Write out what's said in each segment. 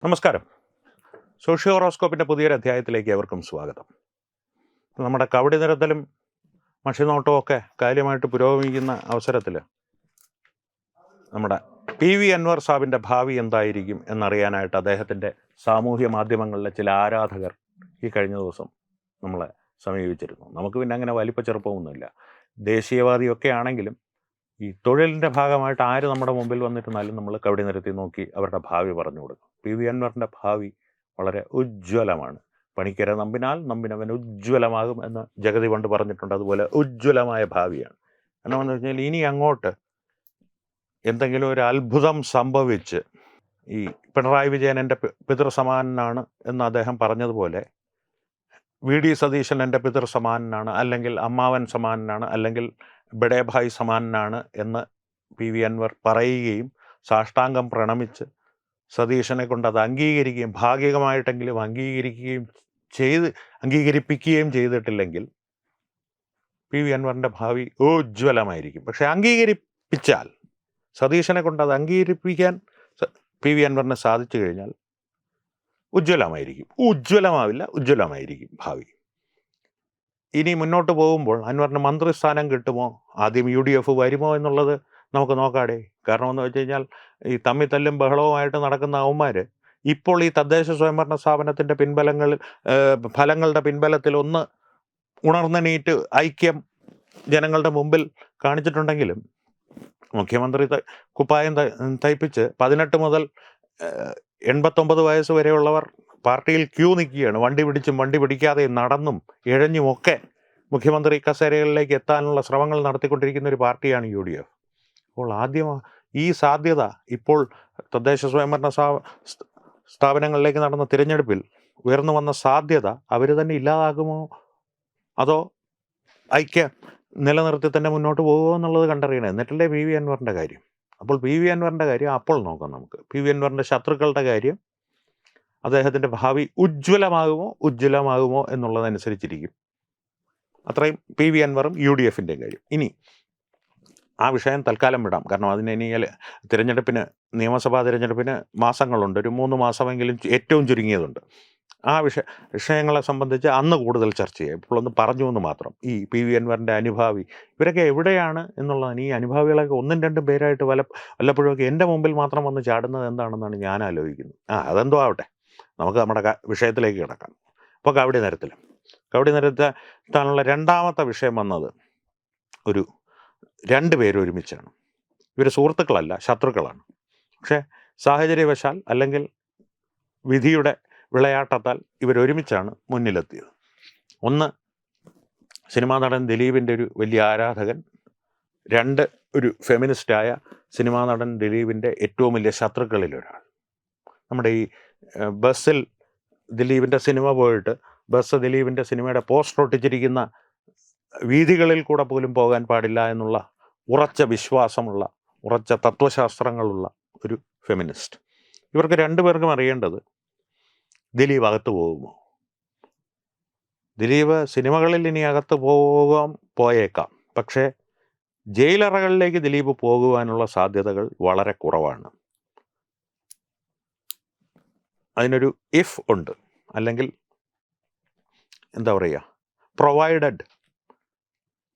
നമസ്കാരം. സോഷ്യോ ഹോറോസ്കോപ്പിൻ്റെ പുതിയൊരു അധ്യായത്തിലേക്ക് ഏവർക്കും സ്വാഗതം. നമ്മുടെ കവടി നിരത്തലും മഷിനോട്ടവും ഒക്കെ കാര്യമായിട്ട് പുരോഗമിക്കുന്ന അവസരത്തിൽ നമ്മുടെ PV അൻവർ സാബിൻ്റെ ഭാവി എന്തായിരിക്കും എന്നറിയാനായിട്ട് അദ്ദേഹത്തിൻ്റെ സാമൂഹ്യ മാധ്യമങ്ങളിലെ ചില ആരാധകർ ഈ കഴിഞ്ഞ ദിവസം നമ്മളെ സമീപിച്ചിരുന്നു. നമുക്ക് പിന്നെ അങ്ങനെ വലിപ്പ ചെറുപ്പമൊന്നുമില്ല. ദേശീയവാദിയൊക്കെ ആണെങ്കിലും ഈ തൊഴിലിൻ്റെ ഭാഗമായിട്ട് ആര് നമ്മുടെ മുമ്പിൽ വന്നിരുന്നാലും നമ്മൾ കവടി നിരത്തി നോക്കി അവരുടെ ഭാവി പറഞ്ഞു കൊടുക്കും. PV അൻവറിൻ്റെ ഭാവി വളരെ ഉജ്ജ്വലമാണ്. പണിക്കര നമ്പിനവൻ ഉജ്ജ്വലമാകും എന്ന് ജഗതി പണ്ട് പറഞ്ഞിട്ടുണ്ട്. അതുപോലെ ഉജ്ജ്വലമായ ഭാവിയാണ്. എന്നാണെന്ന് വെച്ചാൽ ഇനി അങ്ങോട്ട് എന്തെങ്കിലും ഒരു അത്ഭുതം സംഭവിച്ച് ഈ പിണറായി വിജയൻ എൻ്റെ പിതൃസമാനനാണ് എന്ന് അദ്ദേഹം പറഞ്ഞതുപോലെ VD സതീശൻ എൻ്റെ പിതൃസമാനനാണ്, അല്ലെങ്കിൽ അമ്മാവൻ സമാനനാണ്, അല്ലെങ്കിൽ ബഡേ ഭായ് സമാനനാണ് എന്ന് PV അൻവർ പറയുകയും സാഷ്ടാംഗം പ്രണമിച്ച് സതീശനെ കൊണ്ട് അത് അംഗീകരിക്കുകയും ഭാഗികമായിട്ടെങ്കിലും അംഗീകരിപ്പിക്കുകയും ചെയ്തിട്ടില്ലെങ്കിൽ PV അൻവറിൻ്റെ ഭാവി ഉജ്ജ്വലമായിരിക്കും. പക്ഷെ അംഗീകരിപ്പിച്ചാൽ സതീശനെ കൊണ്ട് അത് അംഗീകരിപ്പിക്കാൻ PV അൻവറിന് സാധിച്ചു കഴിഞ്ഞാൽ ഉജ്ജ്വലമായിരിക്കും ഭാവി. ഇനി മുന്നോട്ട് പോകുമ്പോൾ അൻവറിന് മന്ത്രിസ്ഥാനം കിട്ടുമോ, ആദ്യം UDF വരുമോ എന്നുള്ളത് നമുക്ക് നോക്കാടേ. കാരണം എന്ന് വെച്ച് കഴിഞ്ഞാൽ ഈ തമ്മിത്തല്ലും ബഹളവുമായിട്ട് നടക്കുന്ന അവന്മാർ ഇപ്പോൾ ഈ തദ്ദേശ സ്വയംഭരണ സ്ഥാപനത്തിൻ്റെ ഫലങ്ങളുടെ പിൻബലത്തിൽ ഒന്ന് ഉണർന്നെണീറ്റ് ഐക്യം ജനങ്ങളുടെ മുമ്പിൽ കാണിച്ചിട്ടുണ്ടെങ്കിലും മുഖ്യമന്ത്രി കുപ്പായം തയ്പ്പിച്ച് 18 മുതൽ 89 വയസ്സ് വരെയുള്ളവർ പാർട്ടിയിൽ ക്യൂ നിൽക്കുകയാണ്. വണ്ടി പിടിച്ചും വണ്ടി പിടിക്കാതെയും നടന്നും ഇഴഞ്ഞുമൊക്കെ മുഖ്യമന്ത്രി കസേരകളിലേക്ക് എത്താനുള്ള ശ്രമങ്ങൾ നടത്തിക്കൊണ്ടിരിക്കുന്ന ഒരു പാർട്ടിയാണ് UDF. അപ്പോൾ ആദ്യം ഈ സാധ്യത ഇപ്പോൾ തദ്ദേശ സ്വയംഭരണ സ്ഥാപനങ്ങളിലേക്ക് നടന്ന തിരഞ്ഞെടുപ്പിൽ ഉയർന്നു വന്ന സാധ്യത അവർ തന്നെ ഇല്ലാതാകുമോ, അതോ ഐക്യം നിലനിർത്തി തന്നെ മുന്നോട്ട് പോകുമോ എന്നുള്ളത് കണ്ടറിയണം. എന്നിട്ടല്ലേ PV അൻവറിൻ്റെ കാര്യം. അപ്പോൾ PV അൻവറിൻ്റെ കാര്യം അപ്പോൾ നോക്കാം നമുക്ക്. PV അൻവറിൻ്റെ ശത്രുക്കളുടെ കാര്യം, അദ്ദേഹത്തിൻ്റെ ഭാവി ഉജ്ജ്വലമാകുമോ എന്നുള്ളതനുസരിച്ചിരിക്കും. അത്രയും PV അൻവറും UDFൻ്റെയും കാര്യം. ഇനി ആ വിഷയം തൽക്കാലം വിടാം. കാരണം അതിന് ഇനി നിയമസഭാ തിരഞ്ഞെടുപ്പിന് മാസങ്ങളുണ്ട്. ഒരു 3 മാസമെങ്കിലും ഏറ്റവും ചുരുങ്ങിയതുണ്ട്. ആ വിഷയങ്ങളെ സംബന്ധിച്ച് അന്ന് കൂടുതൽ ചർച്ച ചെയ്യാം. ഇപ്പോൾ ഒന്ന് പറഞ്ഞു എന്ന് മാത്രം. ഈ PV അൻവറിൻ്റെ അനുഭാവി ഇവരൊക്കെ എവിടെയാണ് എന്നുള്ളതാണ്. ഈ അനുഭാവികളൊക്കെ 1-2 പേരായിട്ട് വല്ലപ്പോഴൊക്കെ എൻ്റെ മുമ്പിൽ മാത്രം വന്ന് ചാടുന്നത് എന്താണെന്നാണ് ഞാൻ ആലോചിക്കുന്നത്. അതെന്തോ ആവട്ടെ, നമുക്ക് നമ്മുടെ വിഷയത്തിലേക്ക് കിടക്കാം. അപ്പോൾ കവടി നിരത്താനുള്ള രണ്ടാമത്തെ വിഷയം വന്നത് ഒരു 2 പേര് ഒരുമിച്ചാണ്. ഇവർ സുഹൃത്തുക്കളല്ല, ശത്രുക്കളാണ്. പക്ഷേ സാഹചര്യവശാൽ അല്ലെങ്കിൽ വിധിയുടെ വിളയാട്ടത്താൽ ഇവരൊരുമിച്ചാണ് മുന്നിലെത്തിയത്. ഒന്ന്, സിനിമാ നടൻ ദിലീപിൻ്റെ ഒരു വലിയ ആരാധകൻ. 2, ഒരു ഫെമിനിസ്റ്റായ സിനിമാ നടൻ ദിലീപിൻ്റെ ഏറ്റവും വലിയ ശത്രുക്കളിലൊരാൾ. നമ്മുടെ ഈ ബസ്സിൽ ദിലീപിൻ്റെ സിനിമ പോയിട്ട് ബസ് ദിലീപിൻ്റെ സിനിമയുടെ പോസ്റ്റർ ഒട്ടിച്ചിരിക്കുന്ന വീഥികളിൽ കൂടെ പോലും പോകാൻ പാടില്ല എന്നുള്ള ഉറച്ച വിശ്വാസമുള്ള, ഉറച്ച തത്വശാസ്ത്രങ്ങളുള്ള ഒരു ഫെമിനിസ്റ്റ്. ഇവർക്ക് 2 പേർക്കും അറിയേണ്ടത് ദിലീപ് അകത്ത് പോകുമോ. ദിലീപ് സിനിമകളിൽ ഇനി അകത്ത് പോയേക്കാം, പക്ഷേ ജയിലറകളിലേക്ക് ദിലീപ് പോകുവാനുള്ള സാധ്യതകൾ വളരെ കുറവാണ്. അതിനൊരു ഇഫ് ഉണ്ട്, അല്ലെങ്കിൽ എന്താ പറയുക, പ്രൊവൈഡഡ്,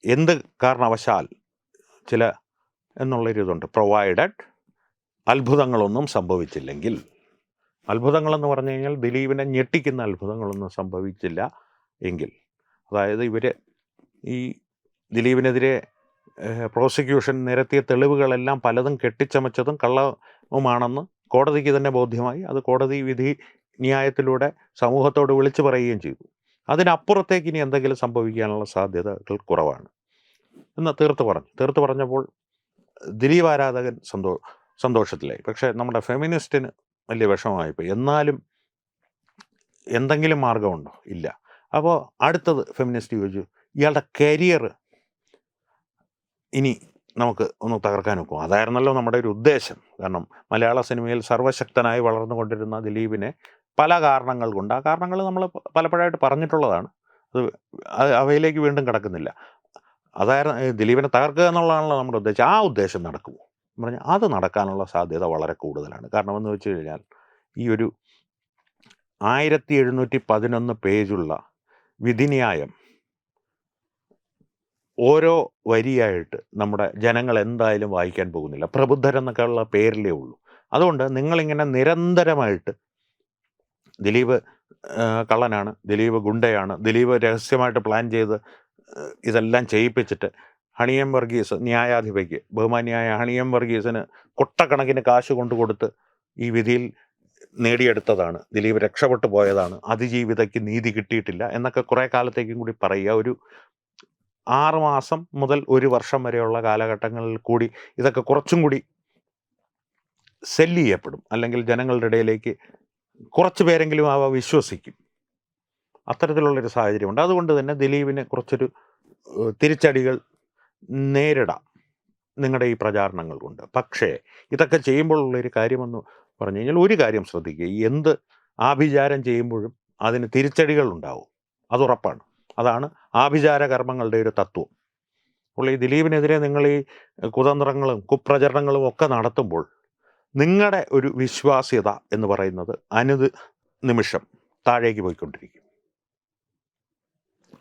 എന്ത് കാരണവശാൽ എന്നുള്ളൊരിതുണ്ട്. പ്രൊവൈഡഡ് അത്ഭുതങ്ങളൊന്നും സംഭവിച്ചില്ലെങ്കിൽ. അത്ഭുതങ്ങളെന്ന് പറഞ്ഞു കഴിഞ്ഞാൽ ദിലീപിനെ ഞെട്ടിക്കുന്ന അത്ഭുതങ്ങളൊന്നും സംഭവിച്ചില്ല എങ്കിൽ, അതായത് ഇവർ ഈ ദിലീപിനെതിരെ പ്രോസിക്യൂഷൻ നിരത്തിയ തെളിവുകളെല്ലാം പലതും കെട്ടിച്ചമച്ചതും കള്ളവുമാണെന്ന് കോടതിക്ക് തന്നെ ബോധ്യമായി. അത് കോടതി വിധി ന്യായത്തിലൂടെ സമൂഹത്തോട് വിളിച്ചു പറയുകയും ചെയ്തു. അതിനപ്പുറത്തേക്ക് ഇനി എന്തെങ്കിലും സംഭവിക്കാനുള്ള സാധ്യതകൾ കുറവാണ് എന്ന് തീർത്ത് പറഞ്ഞപ്പോൾ ദിലീപ് ആരാധകൻ സന്തോഷത്തിലായി. പക്ഷേ നമ്മുടെ ഫെമിനിസ്റ്റിന് വലിയ വിഷമമായിപ്പോയി. എന്നാലും എന്തെങ്കിലും മാർഗമുണ്ടോ? ഇല്ല. അപ്പോൾ അടുത്തത് ഫെമിനിസ്റ്റ് ചോദിച്ചു, ഇയാളുടെ കരിയർ ഇനി നമുക്ക് ഒന്ന് തകർക്കാൻ നോക്കും. അതായിരുന്നല്ലോ നമ്മുടെ ഒരു ഉദ്ദേശം. കാരണം മലയാള സിനിമയിൽ സർവശക്തനായി വളർന്നുകൊണ്ടിരുന്ന ദിലീപിനെ പല കാരണങ്ങൾ കൊണ്ട്, ആ കാരണങ്ങൾ നമ്മൾ പലപ്പോഴായിട്ട് പറഞ്ഞിട്ടുള്ളതാണ്, അവയിലേക്ക് വീണ്ടും കിടക്കുന്നില്ല. അതായിരുന്നു ദിലീപിനെ തകർക്കുക എന്നുള്ളതാണല്ലോ നമ്മുടെ ഉദ്ദേശം. ആ ഉദ്ദേശം നടക്കുമോ പറഞ്ഞാൽ അത് നടക്കാനുള്ള സാധ്യത വളരെ കൂടുതലാണ്. കാരണം എന്ന് വെച്ച് കഴിഞ്ഞാൽ ഈ ഒരു 1711 പേജുള്ള വിധിന്യായം ഓരോ വരിയായിട്ട് നമ്മുടെ ജനങ്ങൾ എന്തായാലും വായിക്കാൻ പോകുന്നില്ല. പ്രബുദ്ധരെന്നൊക്കെ ഉള്ള പേരിലേ ഉള്ളൂ. അതുകൊണ്ട് നിങ്ങളിങ്ങനെ നിരന്തരമായിട്ട് ദിലീപ് കള്ളനാണ്, ദിലീപ് ഗുണ്ടയാണ്, ദിലീപ് രഹസ്യമായിട്ട് പ്ലാൻ ചെയ്ത് ഇതെല്ലാം ചെയ്യിപ്പിച്ചിട്ട് ഹണിയം വർഗീസ് ന്യായാധിപയ്ക്ക്, ബഹുമാന്യായ ഹണിയം വർഗീസിന് കൊട്ടക്കണക്കിന് കാശ് കൊടുത്ത് ഈ വിധിയിൽ നേടിയെടുത്തതാണ്, ദിലീപ് രക്ഷപ്പെട്ടു പോയതാണ്, അതിജീവിതയ്ക്ക് നീതി കിട്ടിയിട്ടില്ല എന്നൊക്കെ കുറേ കാലത്തേക്കും കൂടി പറയുക. ഒരു 6 മാസം മുതൽ 1 വർഷം വരെയുള്ള കാലഘട്ടങ്ങളിൽ കൂടി ഇതൊക്കെ കുറച്ചും കൂടി സെല്ല് ചെയ്യപ്പെടും, അല്ലെങ്കിൽ ജനങ്ങളുടെ ഇടയിലേക്ക് കുറച്ച് പേരെങ്കിലും അവ വിശ്വസിക്കും. അത്തരത്തിലുള്ളൊരു സാഹചര്യമുണ്ട്. അതുകൊണ്ട് തന്നെ ദിലീപിന് കുറച്ചൊരു തിരിച്ചടികൾ നേരിടാം നിങ്ങളുടെ ഈ പ്രചാരണങ്ങൾ കൊണ്ട്. പക്ഷേ ഇതൊക്കെ ചെയ്യുമ്പോഴുള്ളൊരു കാര്യമെന്ന് പറഞ്ഞു കഴിഞ്ഞാൽ ഒരു കാര്യം ശ്രദ്ധിക്കുക, എന്ത് ആഭിചാരം ചെയ്യുമ്പോഴും അതിന് തിരിച്ചടികൾ ഉണ്ടാവും, അതുറപ്പാണ്. അതാണ് ആഭിചാര കർമ്മങ്ങളുടെ ഒരു തത്വം. അപ്പോൾ ഈ ദിലീപിനെതിരെ നിങ്ങൾ ഈ കുതന്ത്രങ്ങളും കുപ്രചരണങ്ങളും ഒക്കെ നടത്തുമ്പോൾ നിങ്ങളുടെ ഒരു വിശ്വാസ്യത എന്ന് പറയുന്നത് നിമിഷം താഴേക്ക് പോയിക്കൊണ്ടിരിക്കും.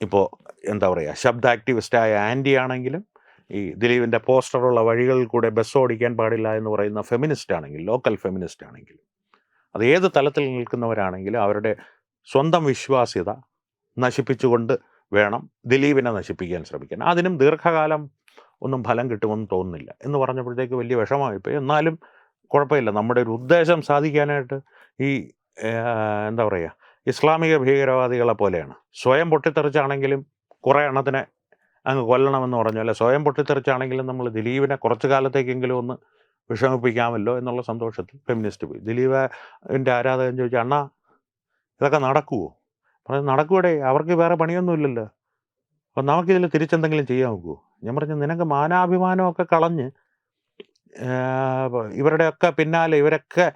ഇപ്പോൾ എന്താ പറയുക, ശബ്ദ ആക്ടിവിസ്റ്റായ ആൻറ്റി ആണെങ്കിലും ഈ ദിലീപിൻ്റെ പോസ്റ്ററുള്ള വഴികളിൽ കൂടെ ബസ് ഓടിക്കാൻ പാടില്ല എന്ന് പറയുന്ന ഫെമിനിസ്റ്റ് ആണെങ്കിൽ, ലോക്കൽ ഫെമിനിസ്റ്റ് ആണെങ്കിലും, അത് ഏത് തലത്തിൽ നിൽക്കുന്നവരാണെങ്കിലും അവരുടെ സ്വന്തം വിശ്വാസ്യത നശിപ്പിച്ചുകൊണ്ട് വേണം ദിലീപിനെ നശിപ്പിക്കാൻ ശ്രമിക്കാൻ. അതിനും ദീർഘകാലം ഒന്നും ഫലം കിട്ടുമെന്ന് തോന്നുന്നില്ല എന്ന് പറഞ്ഞപ്പോഴത്തേക്ക് വലിയ വിഷമമായിപ്പോയി. എന്നാലും കുഴപ്പമില്ല, നമ്മുടെ ഒരു ഉദ്ദേശം സാധിക്കാനായിട്ട് ഈ എന്താ പറയുക, ഇസ്ലാമിക ഭീകരവാദികളെ പോലെയാണ്. സ്വയം പൊട്ടിത്തെറിച്ചാണെങ്കിലും കുറേ എണ്ണത്തിനെ അങ്ങ് കൊല്ലണമെന്ന് പറഞ്ഞാൽ, സ്വയം പൊട്ടിത്തെറിച്ചാണെങ്കിലും നമ്മൾ ദിലീപിനെ കുറച്ചു കാലത്തേക്കെങ്കിലും ഒന്ന് വിഷമിപ്പിക്കാമല്ലോ എന്നുള്ള സന്തോഷത്തിൽ ഫെമിനിസ്റ്റ് പോയി. ദിലീപിൻ്റെ ആരാധകൻ ചോദിച്ചു, അണ്ണാ ഇതൊക്കെ നടക്കുമോ? പറഞ്ഞു, നടക്കൂടെ, അവർക്ക് വേറെ പണിയൊന്നുമില്ലല്ലോ, അപ്പം നമുക്കിതിൽ തിരിച്ചെന്തെങ്കിലും ചെയ്യാൻ നോക്കുമോ? ഞാൻ പറഞ്ഞു, നിനക്ക് മാനാഭിമാനമൊക്കെ കളഞ്ഞ് ഇവരുടെയൊക്കെ പിന്നാലെ ഇവരൊക്കെ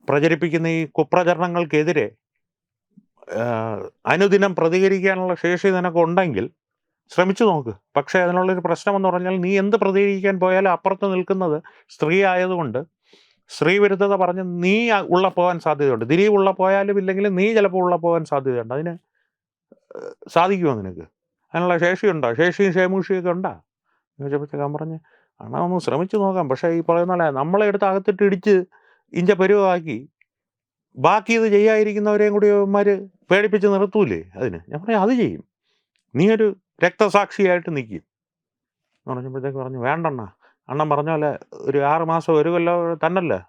പ്രചരിപ്പിക്കുന്ന ഈ കുപ്രചരണങ്ങൾക്കെതിരെ അനുദിനം പ്രതികരിക്കാനുള്ള ശേഷി നിനക്കുണ്ടെങ്കിൽ ശ്രമിച്ചു നോക്ക്. പക്ഷേ അതിനുള്ളൊരു പ്രശ്നമെന്ന് പറഞ്ഞാൽ, നീ എന്ത് പ്രതികരിക്കാൻ പോയാലും അപ്പുറത്ത് നിൽക്കുന്നത് സ്ത്രീ ആയതുകൊണ്ട് സ്ത്രീ വിരുദ്ധത പറഞ്ഞ് നീ ഉള്ള പോകാൻ സാധ്യതയുണ്ട്. ദിലീപ് ഉള്ള പോയാലും ഇല്ലെങ്കിലും നീ ചിലപ്പോൾ ഉള്ള പോകാൻ സാധ്യതയുണ്ട്. അതിന് സാധിക്കുമോ നിനക്ക്? അതിനുള്ള ശേഷിയുണ്ടോ? ശേഷിയും ക്ഷേമൂഷിയൊക്കെ ഉണ്ടാ ചോദിച്ചപ്പോഴത്തേക്ക് ഞാൻ പറഞ്ഞ്, അണ്ണാ ഒന്ന് ശ്രമിച്ചു നോക്കാം. പക്ഷേ ഈ പറയുന്ന പോലെ നമ്മളെ എടുത്ത് അകത്തിട്ട് ഇടിച്ച് ഇഞ്ച പരുവാക്കി ബാക്കി ഇത് ചെയ്യാതിരിക്കുന്നവരെയും കൂടി അവന്മാർ പേടിപ്പിച്ച് നിർത്തൂലേ അതിന്? ഞാൻ പറഞ്ഞു, അത് ചെയ്യും, നീ ഒരു രക്തസാക്ഷിയായിട്ട് നിൽക്കും എന്ന് പറഞ്ഞപ്പോഴത്തേക്ക് പറഞ്ഞു, വേണ്ടണ്ണ, അണ്ണൻ പറഞ്ഞ പോലെ ഒരു 6 മാസം 1 കൊല്ലം തന്നല്ലേ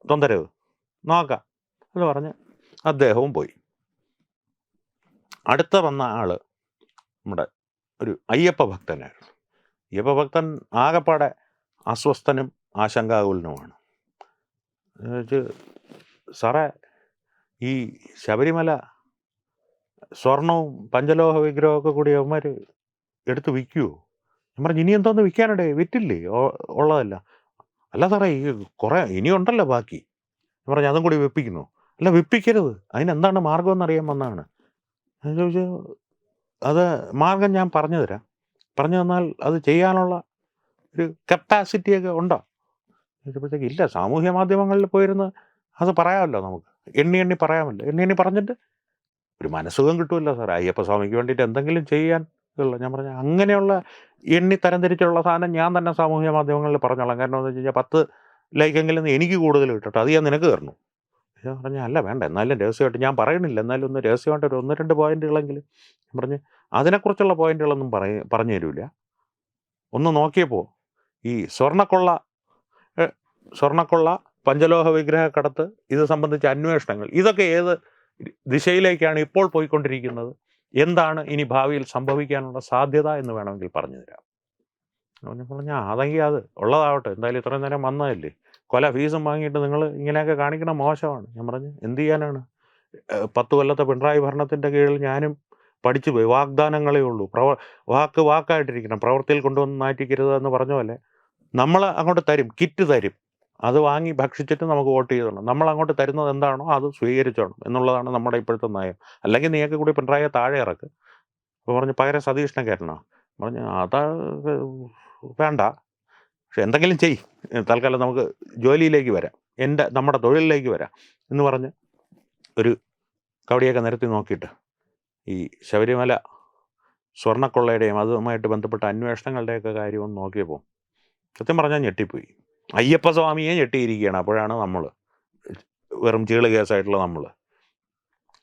തൊന്തരവ്, നോക്കാം എന്ന് പറഞ്ഞ് അദ്ദേഹവും പോയി. അടുത്ത വന്ന ആൾ നമ്മുടെ ഒരു അയ്യപ്പ ഭക്തനായിരുന്നു. അയ്യപ്പ ഭക്തൻ ആകെപ്പാടെ അസ്വസ്ഥനും ആശങ്കാകുലനുമാണ്. സാറേ, ഈ ശബരിമല സ്വർണവും പഞ്ചലോഹ വിഗ്രഹമൊക്കെ കൂടി അവന്മാർ എടുത്ത് വിൽക്കുമോ? ഞാൻ പറഞ്ഞു, ഇനി എന്തോന്ന് വിൽക്കാനിടേ, വിറ്റില്ലേ ഉള്ളതല്ല? അല്ല സാറേ, ഈ കുറേ ഇനിയുണ്ടല്ലോ ബാക്കി. ഞാൻ പറഞ്ഞു, അതും കൂടി വിൽപ്പിക്കുന്നു? അല്ല, വിൽപ്പിക്കരുത്, അതിനെന്താണ് മാർഗം എന്നറിയാൻ വന്നതാണ്. ഞാൻ ചോദിച്ചു, അത് മാർഗം ഞാൻ പറഞ്ഞു തരാം, പറഞ്ഞു തന്നാൽ അത് ചെയ്യാനുള്ള ഒരു കപ്പാസിറ്റിയൊക്കെ ഉണ്ടോ ചോദിച്ചപ്പോഴത്തേക്ക്, ഇല്ല, സാമൂഹ്യ മാധ്യമങ്ങളിൽ പോയിരുന്ന് അത് പറയാമല്ലോ, നമുക്ക് എണ്ണി പറയാമല്ലോ, എണ്ണി പറഞ്ഞിട്ട് ഒരു മനസ്സുഖം കിട്ടുമല്ലോ സാറേ, അയ്യപ്പ സ്വാമിക്ക് വേണ്ടിയിട്ട് എന്തെങ്കിലും ചെയ്യാൻ ഉള്ളൂ. ഞാൻ പറഞ്ഞു, അങ്ങനെയുള്ള തരംതിരിച്ചുള്ള സാധനം ഞാൻ തന്നെ സാമൂഹ്യ മാധ്യമങ്ങളിൽ പറഞ്ഞോളാം. കാരണം എന്ന് വെച്ച് കഴിഞ്ഞാൽ 10 ലൈക്കെങ്കിലും എനിക്ക് കൂടുതൽ കിട്ടട്ടെ, അത് ഞാൻ നിനക്ക് തരണം. ഞാൻ പറഞ്ഞു, അല്ല വേണ്ട, എന്നാലും രഹസ്യമായിട്ട് ഞാൻ പറയണില്ല, എന്നാലും ഒന്ന് രഹസ്യമായിട്ട് ഒരു 1-2 പോയിന്റുകളെങ്കിലും. ഞാൻ പറഞ്ഞ്, അതിനെക്കുറിച്ചുള്ള പോയിന്റുകളൊന്നും പറഞ്ഞു തരില്ല. ഒന്ന് നോക്കിയപ്പോൾ ഈ സ്വർണ്ണക്കൊള്ള, പഞ്ചലോഹ വിഗ്രഹ കടത്ത്, ഇത് സംബന്ധിച്ച അന്വേഷണങ്ങൾ, ഇതൊക്കെ ഏത് ദിശയിലേക്കാണ് ഇപ്പോൾ പോയിക്കൊണ്ടിരിക്കുന്നത്, എന്താണ് ഇനി ഭാവിയിൽ സംഭവിക്കാനുള്ള സാധ്യത എന്ന് വേണമെങ്കിൽ പറഞ്ഞു തരാം. പറഞ്ഞാൽ അതെങ്കിൽ അത് ഉള്ളതാവട്ടെ, എന്തായാലും ഇത്രയും നേരം വന്നതല്ലേ, ഫീസും വാങ്ങിയിട്ട് നിങ്ങൾ ഇങ്ങനെയൊക്കെ കാണിക്കണം, മോശമാണ്. ഞാൻ പറഞ്ഞു, എന്ത് ചെയ്യാനാണ്, 10 കൊല്ലത്തെ പിണറായി ഭരണത്തിൻ്റെ കീഴിൽ ഞാനും പഠിച്ചു പോയി. വാഗ്ദാനങ്ങളേ ഉള്ളൂ, വാക്കായിട്ടിരിക്കണം, പ്രവൃത്തിയിൽ കൊണ്ടുവന്ന് നാറ്റിക്കരുത് എന്ന് പറഞ്ഞ പോലെ നമ്മൾ അങ്ങോട്ട് തരും, കിറ്റ് തരും, അത് വാങ്ങി ഭക്ഷിച്ചിട്ട് നമുക്ക് വോട്ട് ചെയ്തോണം. നമ്മൾ അങ്ങോട്ട് തരുന്നത് എന്താണോ അത് സ്വീകരിച്ചോണം എന്നുള്ളതാണ് നമ്മുടെ ഇപ്പോഴത്തെ നയം. അല്ലെങ്കിൽ നീയൊക്കെ കൂടി പിണറായിയെ താഴെ ഇറക്ക്. അപ്പോൾ പറഞ്ഞു, പകരം സതീഷിനെ കയറ്റണം. പറഞ്ഞു, അതാ വേണ്ട, പക്ഷെ എന്തെങ്കിലും ചെയ്, തൽക്കാലം നമുക്ക് ജോലിയിലേക്ക് വരാം, നമ്മുടെ തൊഴിലിലേക്ക് വരാം എന്ന് പറഞ്ഞ് ഒരു കവടിയൊക്കെ നിരത്തി നോക്കിയിട്ട് ഈ ശബരിമല സ്വർണ്ണക്കൊള്ളയുടെയും അതുമായിട്ട് ബന്ധപ്പെട്ട അന്വേഷണങ്ങളുടെയൊക്കെ കാര്യം ഒന്ന് നോക്കിയപ്പോൾ സത്യം പറഞ്ഞാൽ ഞെട്ടിപ്പോയി. അയ്യപ്പസ്വാമിയെ ഞെട്ടിയിരിക്കുകയാണ്. അപ്പോഴാണ് നമ്മൾ വെറും ചീള് കേസായിട്ടുള്ള നമ്മൾ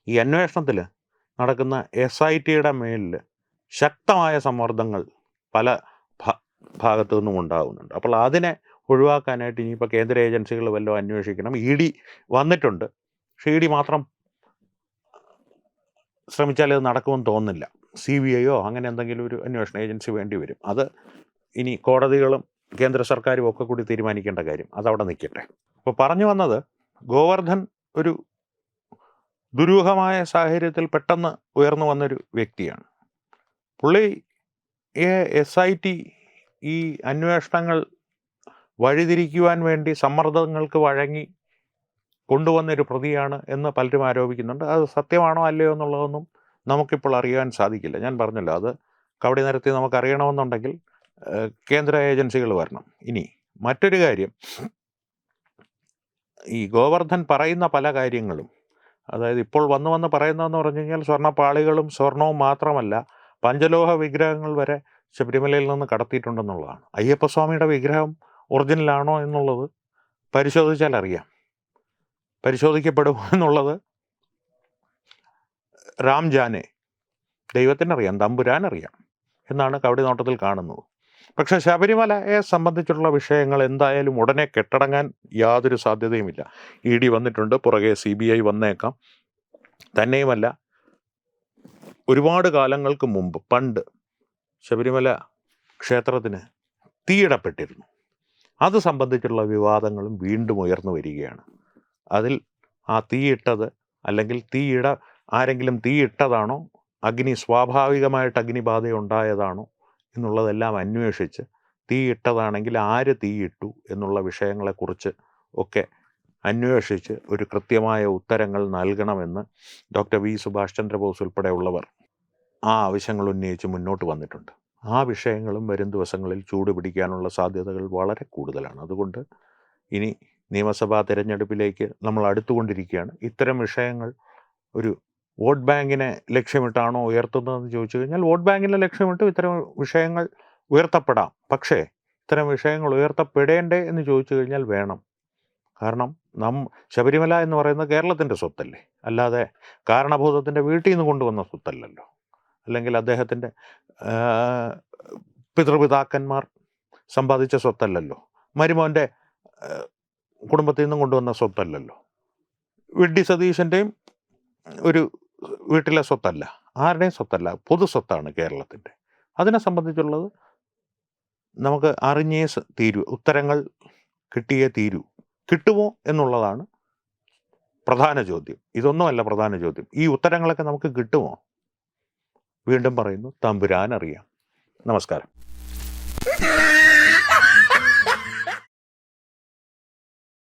ഈ അന്വേഷണത്തിൽ നടക്കുന്ന SITയുടെ മേലിൽ ശക്തമായ സമ്മർദ്ദങ്ങൾ പല ഭാഗത്തു നിന്നും ഉണ്ടാകുന്നുണ്ട്. അപ്പോൾ അതിനെ ഒഴിവാക്കാനായിട്ട് ഇനിയിപ്പോൾ കേന്ദ്ര ഏജൻസികൾ വല്ലതും അന്വേഷിക്കണം. ED വന്നിട്ടുണ്ട്. പക്ഷേ ED മാത്രം ശ്രമിച്ചാൽ അത് നടക്കുമെന്ന് തോന്നുന്നില്ല. CBIയോ അങ്ങനെ എന്തെങ്കിലും ഒരു അന്വേഷണ ഏജൻസി വേണ്ടി വരും. അത് ഇനി കോടതികളും കേന്ദ്ര സർക്കാരും ഒക്കെ കൂടി തീരുമാനിക്കേണ്ട കാര്യം. അതവിടെ നിൽക്കട്ടെ. അപ്പോൾ പറഞ്ഞു വന്നത്, ഗോവർദ്ധൻ ഒരു ദുരൂഹമായ സാഹചര്യത്തിൽ പെട്ടെന്ന് ഉയർന്നു വന്നൊരു വ്യക്തിയാണ്. പുള്ളിയെ SIT ഈ അന്വേഷണങ്ങൾ വഴിതിരിക്കുവാൻ വേണ്ടി സമ്മർദ്ദങ്ങൾക്ക് വഴങ്ങി കൊണ്ടുവന്നൊരു പ്രതിയാണ് എന്ന് പലരും ആരോപിക്കുന്നുണ്ട്. അത് സത്യമാണോ അല്ലയോ എന്നുള്ളതൊന്നും നമുക്കിപ്പോൾ അറിയാൻ സാധിക്കില്ല. ഞാൻ പറഞ്ഞല്ലോ, അത് കവടി നിരത്തി നമുക്കറിയണമെന്നുണ്ടെങ്കിൽ കേന്ദ്ര ഏജൻസികൾ വരണം. ഇനി മറ്റൊരു കാര്യം, ഈ ഗോവർദ്ധൻ പറയുന്ന പല കാര്യങ്ങളും, അതായത് ഇപ്പോൾ വന്ന് പറയുന്നതെന്ന് പറഞ്ഞു കഴിഞ്ഞാൽ സ്വർണ്ണപ്പാളികളും സ്വർണവും മാത്രമല്ല, പഞ്ചലോഹ വിഗ്രഹങ്ങൾ വരെ ശബരിമലയിൽ നിന്ന് കടത്തിയിട്ടുണ്ടെന്നുള്ളതാണ്. അയ്യപ്പസ്വാമിയുടെ വിഗ്രഹം ഒറിജിനലാണോ എന്നുള്ളത് പരിശോധിച്ചാൽ അറിയാം. പരിശോധിക്കപ്പെടുമോ എന്നുള്ളത് രാം ജാനെ, ദൈവത്തിനറിയാം, തമ്പുരാനറിയാം എന്നാണ് കവടി നോട്ടത്തിൽ കാണുന്നത്. പക്ഷേ ശബരിമലയെ സംബന്ധിച്ചുള്ള വിഷയങ്ങൾ എന്തായാലും ഉടനെ കെട്ടടങ്ങാൻ യാതൊരു സാധ്യതയുമില്ല. ED വന്നിട്ടുണ്ട്, പുറകെ CBI വന്നേക്കാം. തന്നെയുമല്ല, ഒരുപാട് കാലങ്ങൾക്ക് മുമ്പ് പണ്ട് ശബരിമല ക്ഷേത്രത്തിന് തീയിടപ്പെട്ടിരുന്നു. അത് സംബന്ധിച്ചുള്ള വിവാദങ്ങളും വീണ്ടും ഉയർന്നു വരികയാണ്. അതിൽ ആ തീയിട്ടത്, അല്ലെങ്കിൽ ആരെങ്കിലും തീയിട്ടതാണോ, സ്വാഭാവികമായിട്ട് അഗ്നിബാധ ഉണ്ടായതാണോ എന്നുള്ളതെല്ലാം അന്വേഷിച്ച്, തീയിട്ടതാണെങ്കിൽ ആര് തീയിട്ടു എന്നുള്ള വിഷയങ്ങളെക്കുറിച്ച് ഒക്കെ അന്വേഷിച്ച് ഒരു കൃത്യമായ ഉത്തരങ്ങൾ നൽകണമെന്ന് ഡോക്ടർ V. സുഭാഷ് ചന്ദ്രബോസ് ഉൾപ്പെടെയുള്ളവർ ആ ആവശ്യങ്ങൾ ഉന്നയിച്ച് മുന്നോട്ട് വന്നിട്ടുണ്ട്. ആ വിഷയങ്ങളും വരും ദിവസങ്ങളിൽ ചൂടുപിടിക്കാനുള്ള സാധ്യതകൾ വളരെ കൂടുതലാണ്. അതുകൊണ്ട് ഇനി നിയമസഭാ തിരഞ്ഞെടുപ്പിലേക്ക് നമ്മൾ അടുത്തുകൊണ്ടിരിക്കുകയാണ്. ഇത്തരം വിഷയങ്ങൾ ഒരു വോട്ട് ബാങ്കിനെ ലക്ഷ്യമിട്ടാണോ ഉയർത്തുന്നതെന്ന് ചോദിച്ചു കഴിഞ്ഞാൽ, വോട്ട് ബാങ്കിനെ ലക്ഷ്യമിട്ട് ഇത്തരം വിഷയങ്ങൾ ഉയർത്തപ്പെടാം. പക്ഷേ ഇത്തരം വിഷയങ്ങൾ ഉയർത്തപ്പെടേണ്ടേ എന്ന് ചോദിച്ചു കഴിഞ്ഞാൽ വേണം. കാരണം ശബരിമല എന്ന് പറയുന്നത് കേരളത്തിൻ്റെ സ്വത്തല്ലേ, അല്ലാതെ കാരണഭൂതത്തിൻ്റെ വീട്ടിൽ നിന്ന് കൊണ്ടുവന്ന സ്വത്തല്ലല്ലോ, അല്ലെങ്കിൽ അദ്ദേഹത്തിൻ്റെ പിതൃപിതാക്കന്മാർ സമ്പാദിച്ച സ്വത്തല്ലല്ലോ, മരുമോൻ്റെ കുടുംബത്തിൽ നിന്നും കൊണ്ടുവന്ന സ്വത്തല്ലല്ലോ, വിഡ്ഢി സതീശൻ്റെയും ഒരു വീട്ടിലെ സ്വത്തല്ല, ആരുടെയും സ്വത്തല്ല, പൊതു സ്വത്താണ് കേരളത്തിൻ്റെ. അതിനെ സംബന്ധിച്ചുള്ളത് നമുക്ക് അറിഞ്ഞേ തീരൂ, ഉത്തരങ്ങൾ കിട്ടിയേ തീരൂ. കിട്ടുമോ എന്നുള്ളതാണ് പ്രധാന ചോദ്യം. ഇതൊന്നുമല്ല പ്രധാന ചോദ്യം, ഈ ഉത്തരങ്ങളൊക്കെ നമുക്ക് കിട്ടുമോ? വീണ്ടും പറയുന്നു, തമ്പുരാൻ അറിയാം. നമസ്കാരം.